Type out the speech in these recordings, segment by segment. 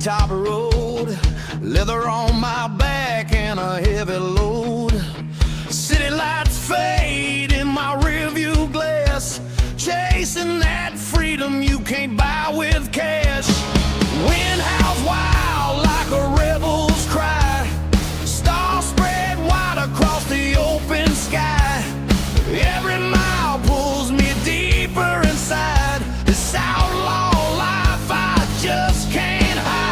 Top road, leather on my back and a heavy load. City lights fade in my rearview glass, chasing that freedom you can't buy with cash. Wind howls wild like a rebel's cry, stars spread wide across the open sky. Every mile pulls me deeper inside this outlaw life I just can't hide.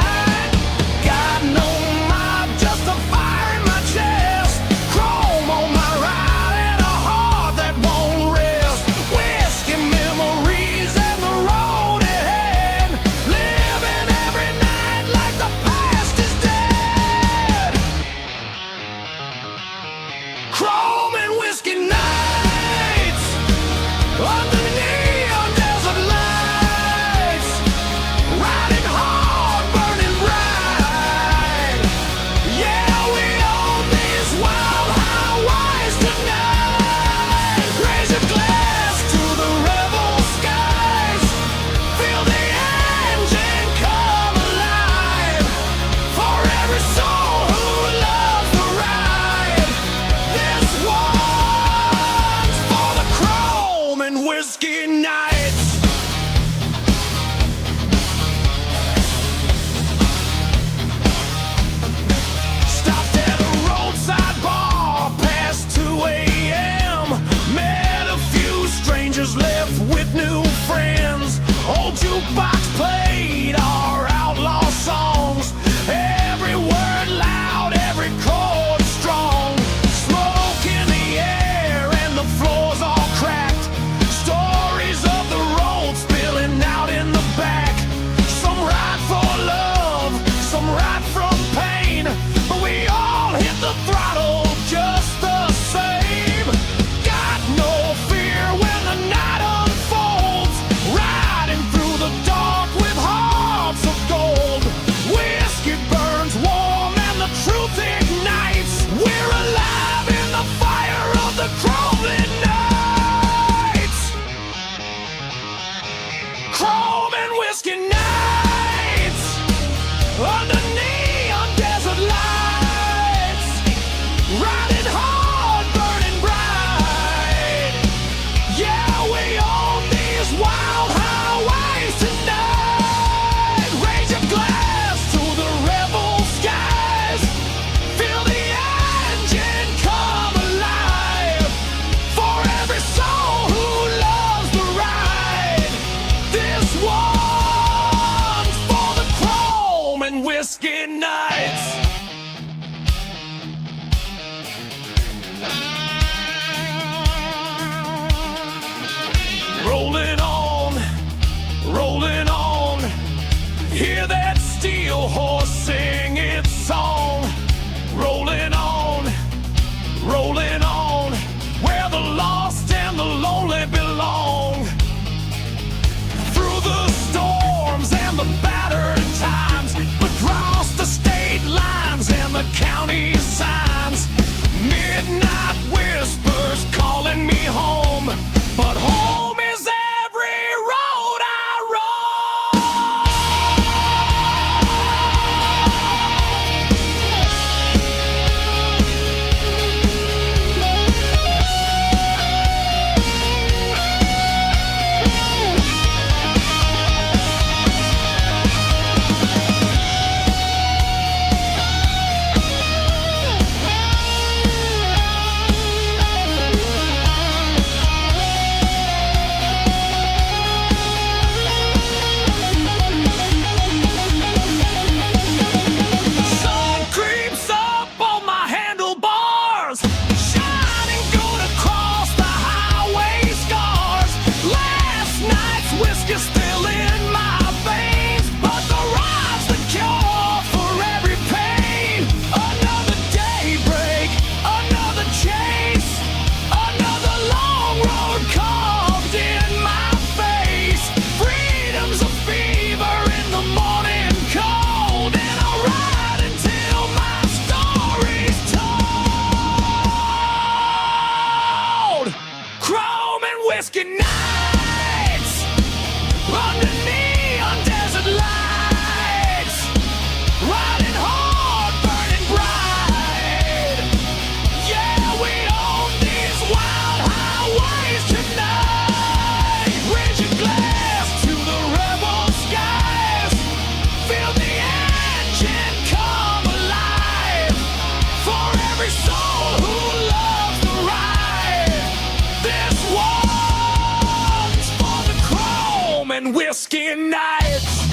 Whiskey nights. Rolling on, hear that steel horse sing its song. Rolling on, where the lost and the lonely belong. Through the storms and the battered times, across the state lines and the county signs, midnight whispers calling me home, but home is every road I roam. and whiskey nights.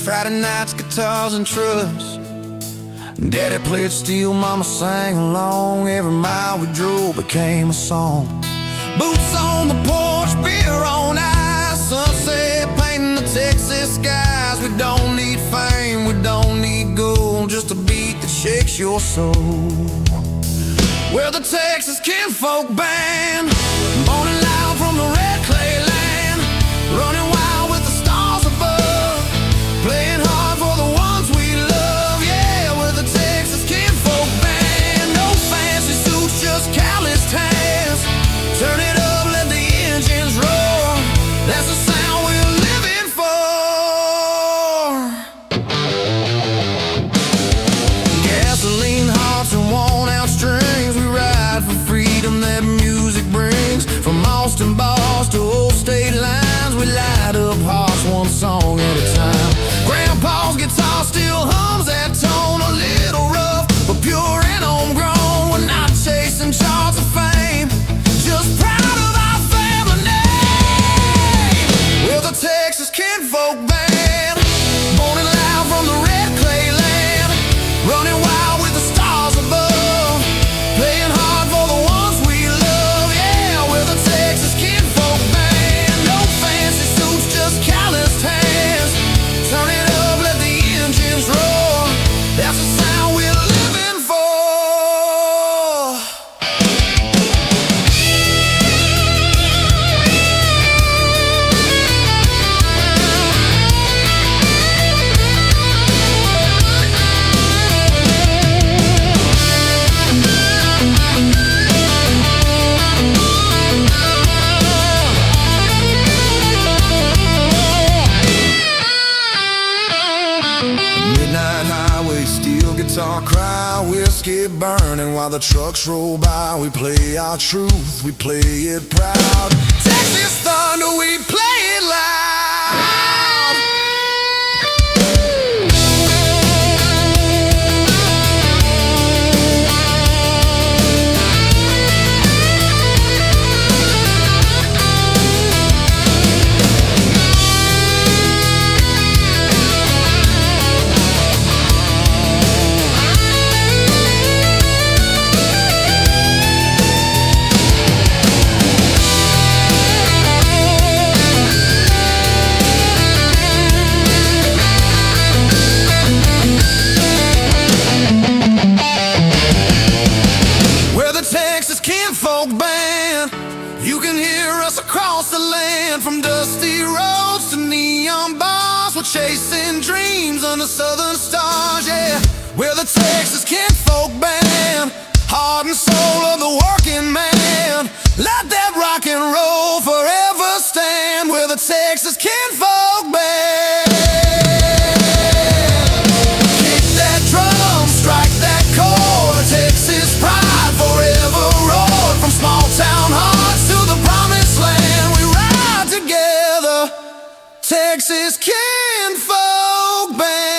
Friday nights, guitars and trucks. Daddy played steel, mama sang along. Every mile we drove became a song. Boots on the porch, beer on ice. Sunset painting the Texas skies. We don't need fame, we don't need gold, just a beat that shakes your soul. We're the Texas Kinfolk Band, born and loud from the red clay land, running wild with the stars above, playing hard for the ones we love. Yeah, we're the Texas Kinfolk Band. No fancy suits, just calloused hands. Turn it up, let the engines roar. That's the sound we're living for. Gasoline hearts and worn-out strings. We ride for freedom that music brings. From Austin bars to old state lines, we light up hearts one song at a time. Grandpa's guitar still hums that tone, a little rough, but pure and homegrown. We're not chasing charts of fame, just proud of our family name. We're the Texas Kinfolk Band, born and loud from the red clay land, running wild with the stars above, playing hard for the ones we love. Yeah, we're the Texas Kinfolk Band. No fancy suits, just calloused hands. Turn it up, let the engines roar. That's the sound we're living for. Midnight highway, steel guitar cry, whiskey burning while the trucks roll by. We play our truth, we play it proud. Texas thunder, we play it loud. We're the Texas Kinfolk Band. You can hear us across the land, from dusty roads to neon bars. We're chasing dreams under southern stars. Yeah, we're the Texas Kinfolk Band, heart and soul of the working man. Let that rock and roll forever stand. We're the Texas Kinfolk Band. Kick that drum, strike that chord. Texas pride forever roared. From small town hearts to the promised land, we ride together. Texas Kinfolk Band.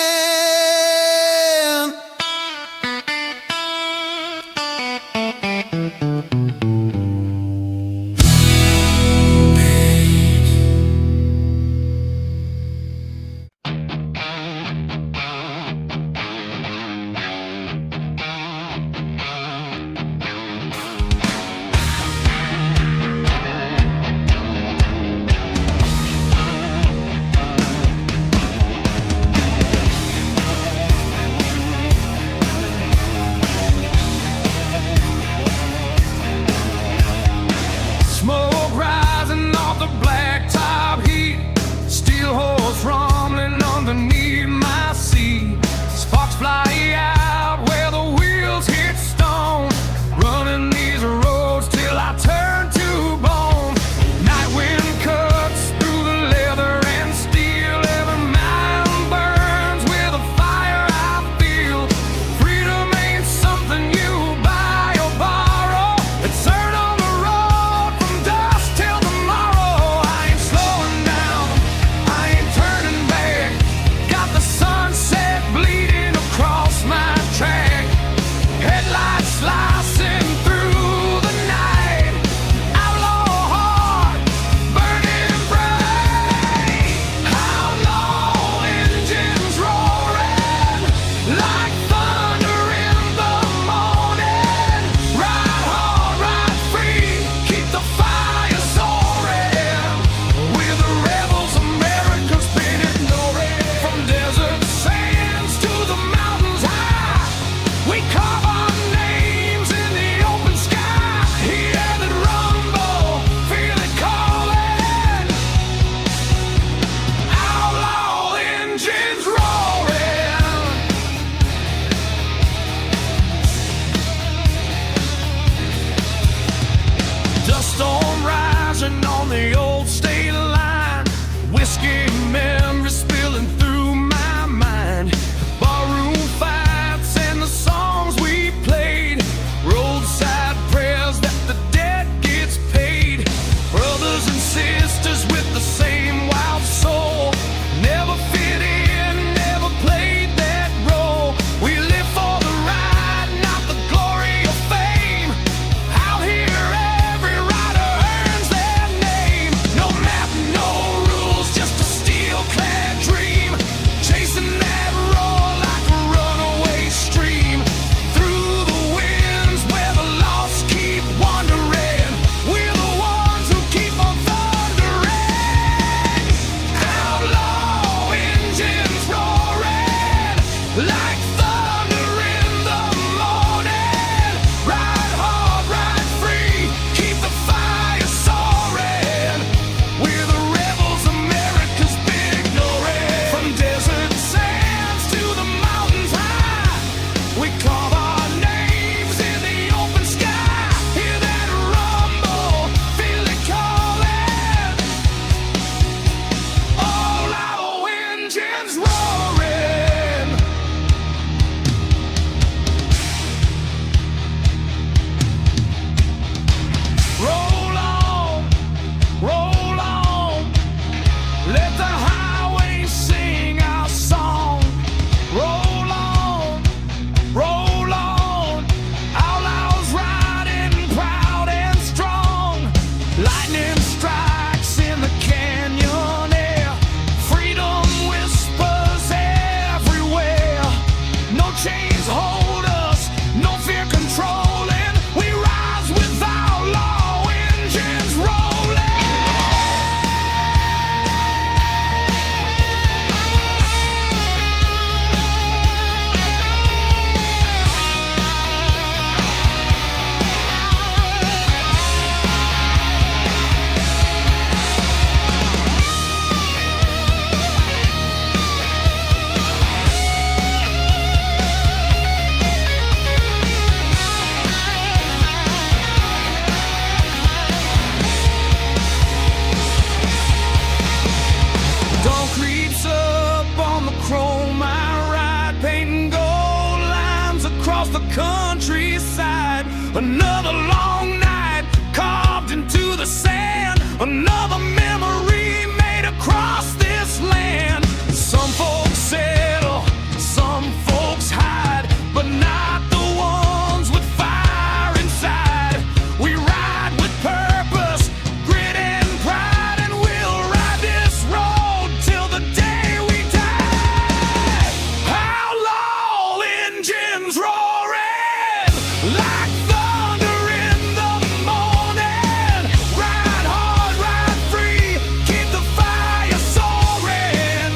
Another long night carved into the sand. Another memory made across this land. Some folks settle, some folks hide, but not the ones with fire inside. We ride with purpose, grit and pride, and we'll ride this road till the day we die. Outlaw engines roaring like thunder in the morning. Ride hard, ride free, keep the fire soaring.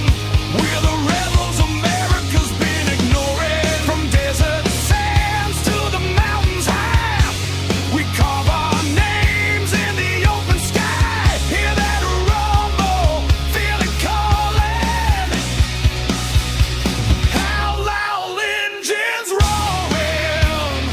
We're the rebels America's been ignoring. From desert sands to the mountains high, we carve our names in the open sky. Hear that rumble, feel it calling. Outlaw engines roaring.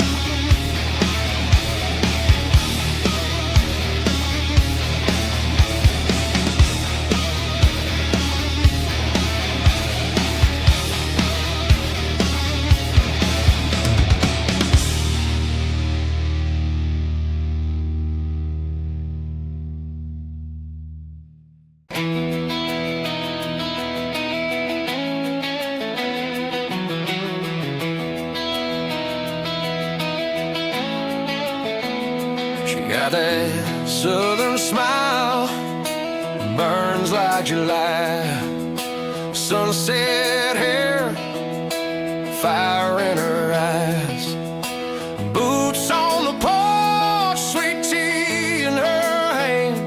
She got that southern smile, burns like July. Sunset hair, fire in her eyes. Boots on the porch, sweet tea in her hand.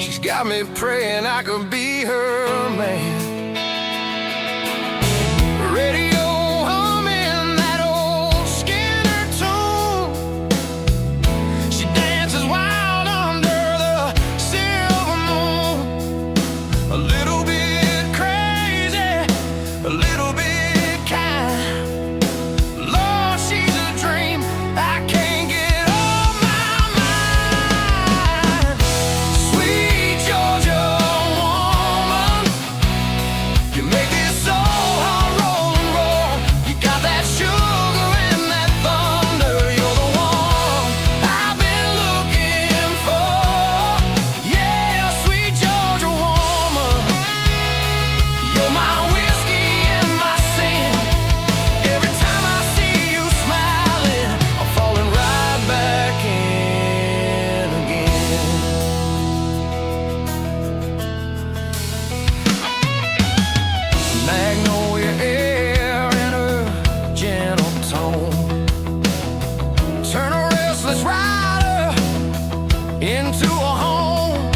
She's got me praying I could be her man. Radio humming that old Skinner tune. She dances wild under the silver moon. A little bit crazy, a little bit kind. Lord, she's a dream I can't get off my mind. Sweet Georgia woman, you make this soul heart roll and roll. You got that sugar and that thunder. You're the one I've been looking for. Yeah, sweet Georgia woman, you're my whiskey and my sin. Every time I see you smiling, I'm falling right back in again. Magnolia air and her gentle tone turn a restless rider into a home.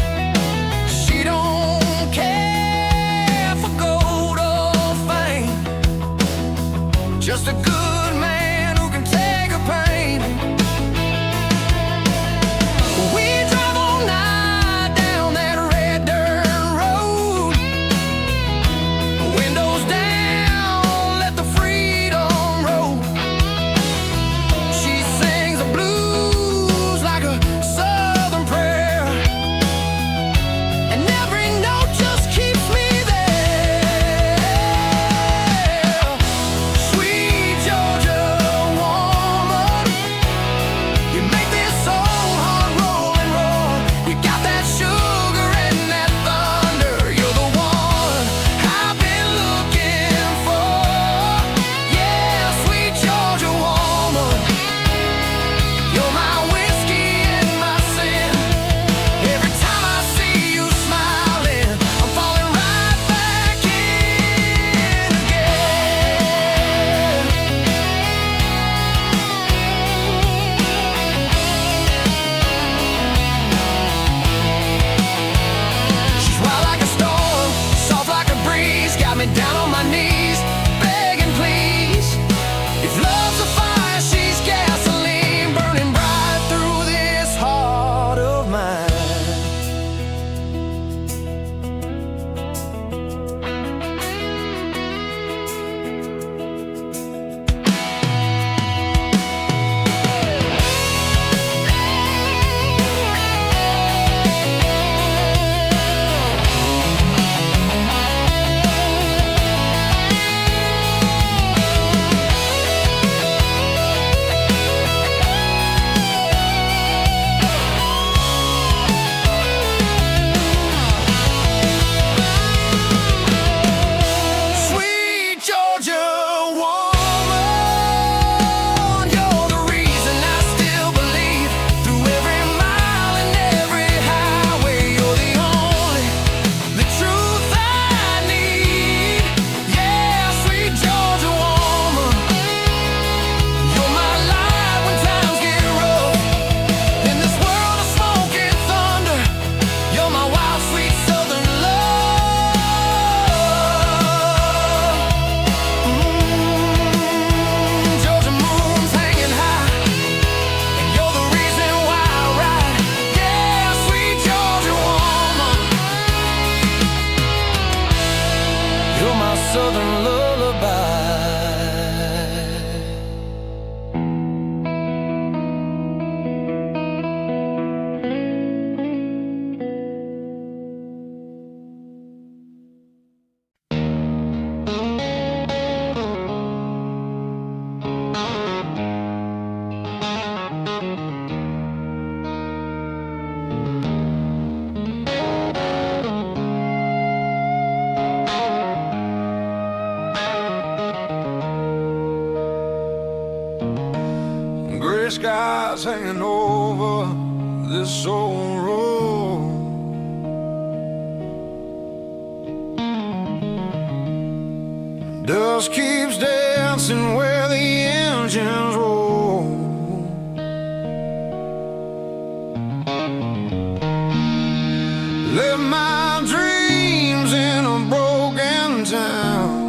She don't care for gold or fame, just a good man who can take her pain. We drive all night down that red dirt road. Windows down, let the freedom roll. She sings the blues like a southern prayer. skies hanging over this old road. Dust keeps dancing where the engines roll. Live my dreams in a broken town.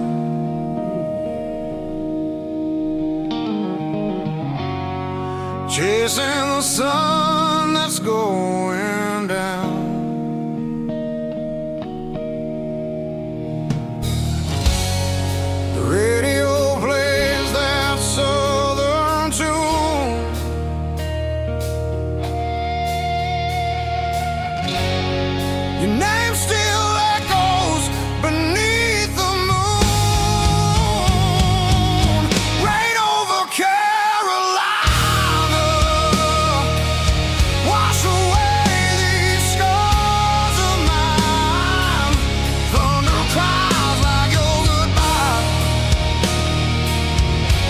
Chasing the sun that's going down. The radio plays that southern tune. Your name still echoes beneath the moon. Rain over Carolina, wash away these scars of mine. Thunder cries like your goodbye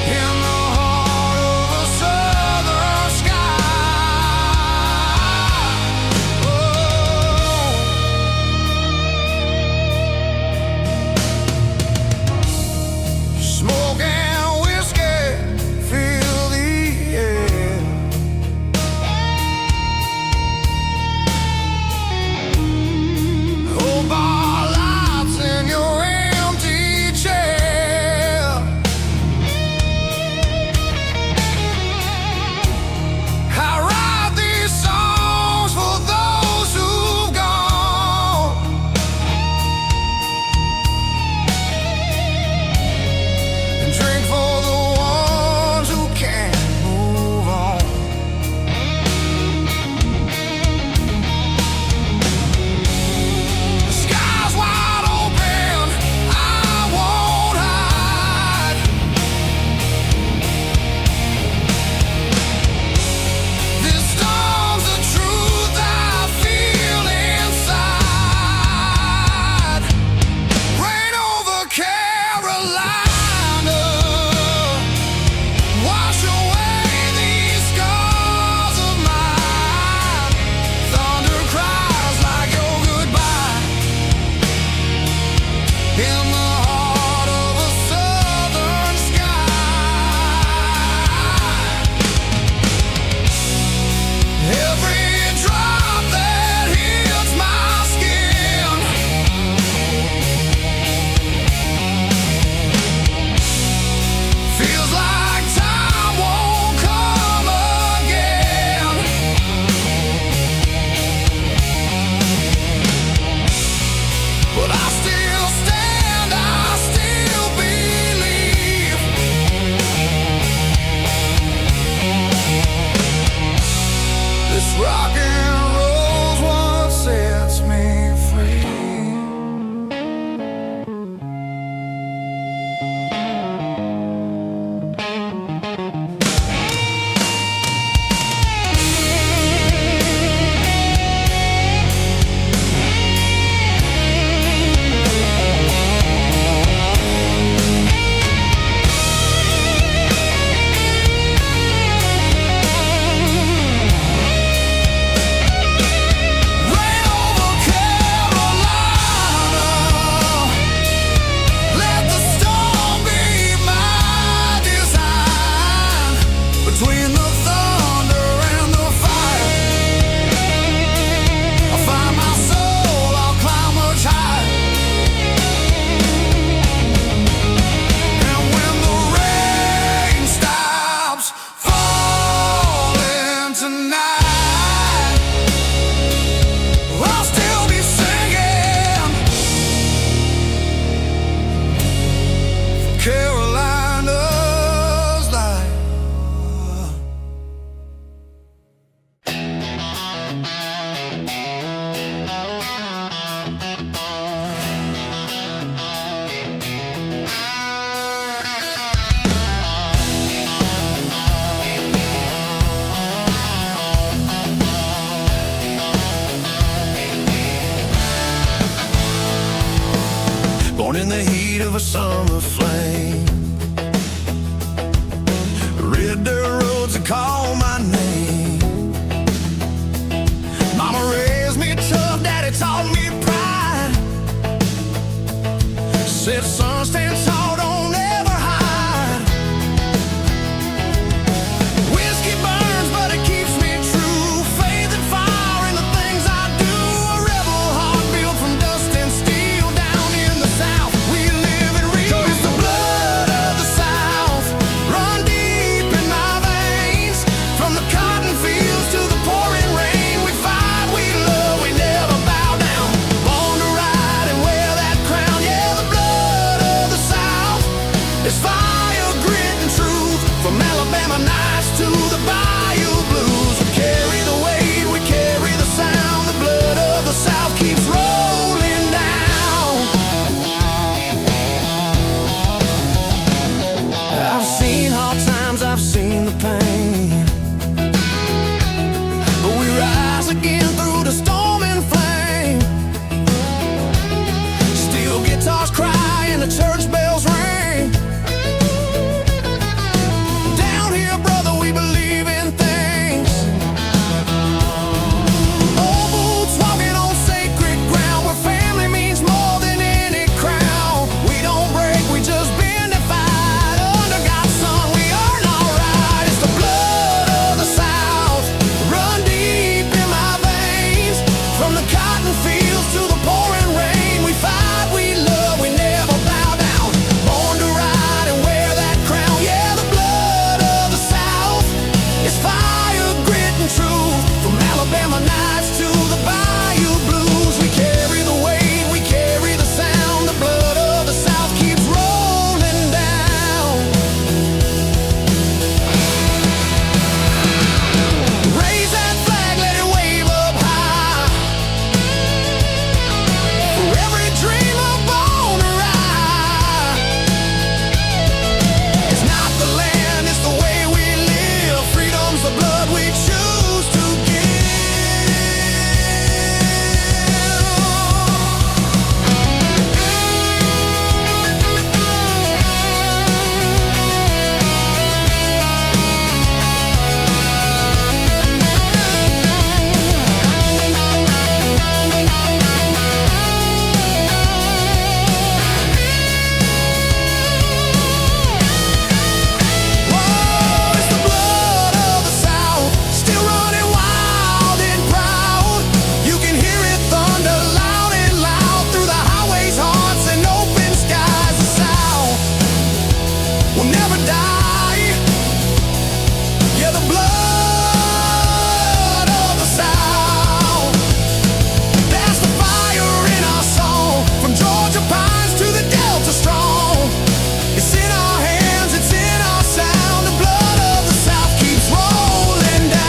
in the heart of a southern sky. Oh. Smoke and whiskey fill the air. Oh, bar lights in your empty chair. I write these songs for those who've gone, and drink for the ones who can't move on. The sky's wide open, I won't hide. This storm's the truth I feel inside. Rain over Carolina, wash away these scars of mine. Thunder cries like your goodbye in the heart of a southern sky. Every drop that hits my skin feels like time won't come again. But I still stand, I still believe. This rock and roll's what sets me free. Rain over Carolina, let the storm be my design. Between the thunder and the fire, I'll find my soul, I'll climb much higher. And when the rain stops falling tonight, I'll still be singing Carolina's light. to the bayou blues. We carry the weight, we carry the sound. The blood of the South keeps rolling down. I've seen hard times, I've seen the pain, but we rise again through the storm and flame. Still guitars cry and the church bells ring. Down here, brother, we believe in things. Old boots walking on sacred ground, where family means more than any crown. We don't break, we just bend and fight. Under God's son, we earn our right. It's the blood of the South, run deep in my veins. From the cotton fields to the pouring rain, we fight, we love, we never bow down. Born to ride and wear that crown. Yeah, the blood of the South is fire, grit, and truth. From Alabama nights to the bayou blues, we carry the weight, we carry the sound. The blood of the South keeps rolling down. Raise that flag, let it wave up high. For every dreamer born to ride. It's not the land, it's the way we live. Freedom's the blood we choose to give. Whoa, it's the blood of the South, still running wild and proud. You can hear it thunder loud and loud through the highways, hearts, and open skies. The South will never die. Yeah, the blood of the South, that's the fire in our song. From Georgia pines to the Delta strong, it's in our hands, it's in our sound. The blood of the South keeps rolling down.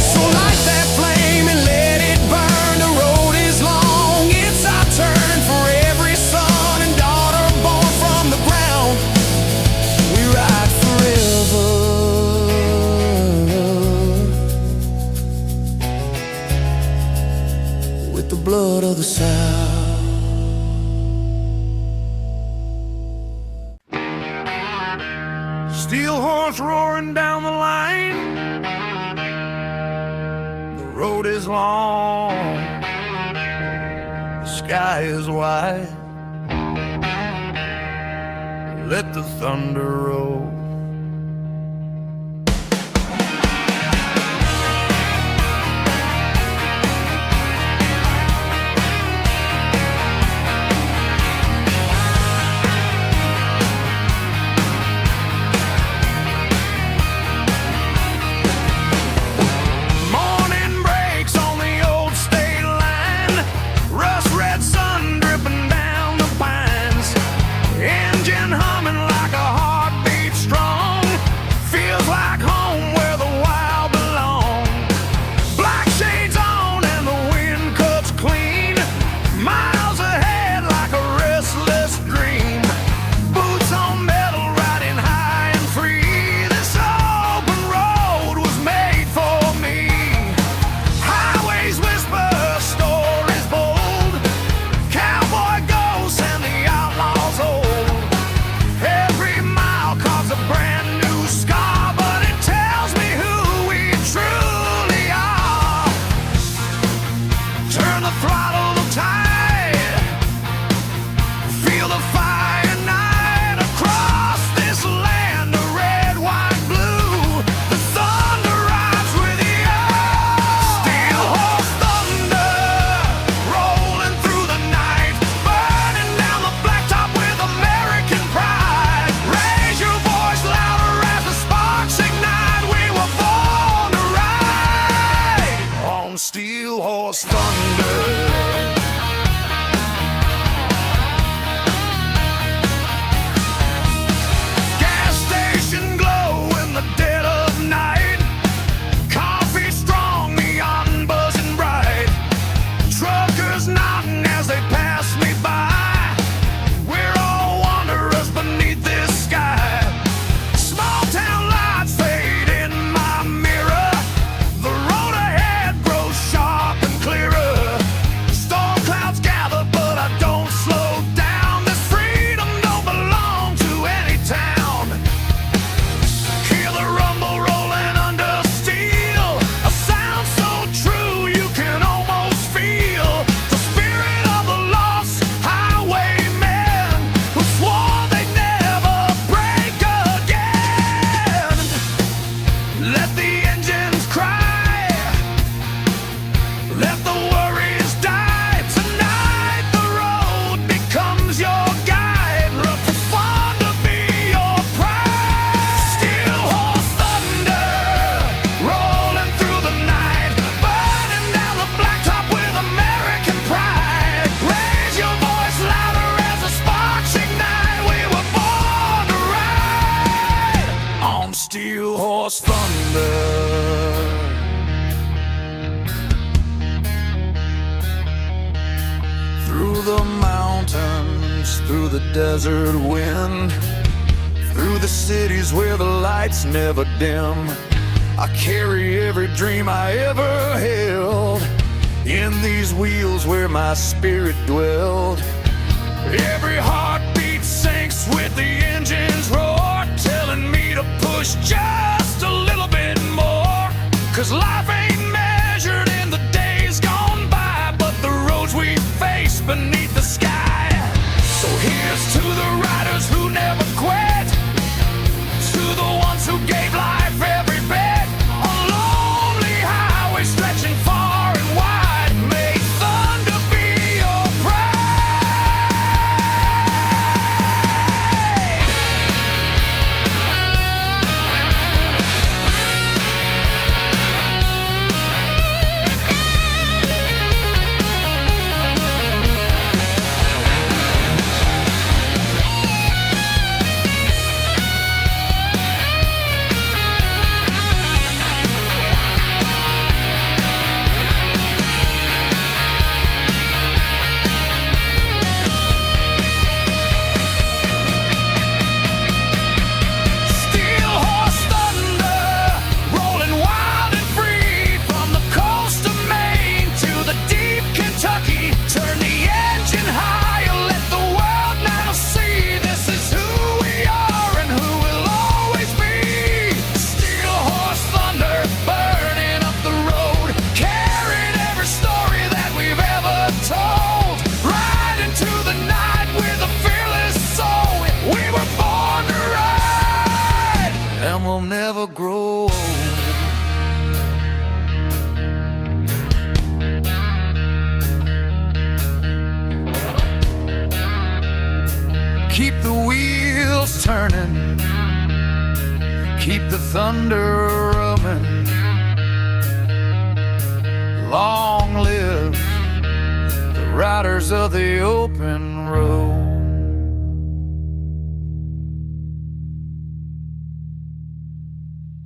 So light that flame and let it burn. The road is long, it's our turn. For every son and daughter born from the ground, we ride forever with the blood of the South. Steel horse roaring down the line. The road is long, the sky is wide. Let the thunder roll. Morning breaks on the old state line. Rust red sun dripping down the pines. Engine humming like a heartbeat strong. Feels like home where the wild belong. Black shades on and the wind cuts clean. Miles ahead like a restless dream. Boots on metal riding high and free. This open road was made for me. Highways whisper stories bold. Cowboy ghosts and the outlaws old. Every mile carves a brand new scar, but it tells me who we truly are. Turn the throttle tight, feel the fire night across this land of red, white, blue. The thunder rides with you. Steel horse thunder rolling through the night, burning down the blacktop with American pride. Raise your voice louder as the sparks ignite. We were born to ride on steel horse thunder. the mountains, through the desert wind, through the cities where the lights never dim. I carry every dream I ever held in these wheels where my spirit dwelled. Every heartbeat sinks with the engine's roar, telling me to push just a little bit more. 'Cause life ain't measured in the days gone by, but the roads we face beneath the sky. So here's to the riders who never quit, to the ones who gave life every bit. On lonely highways stretching far and wide, may thunder be your will never grow old. Keep the wheels turning, keep the thunder rumbling. Long live the riders of the open road.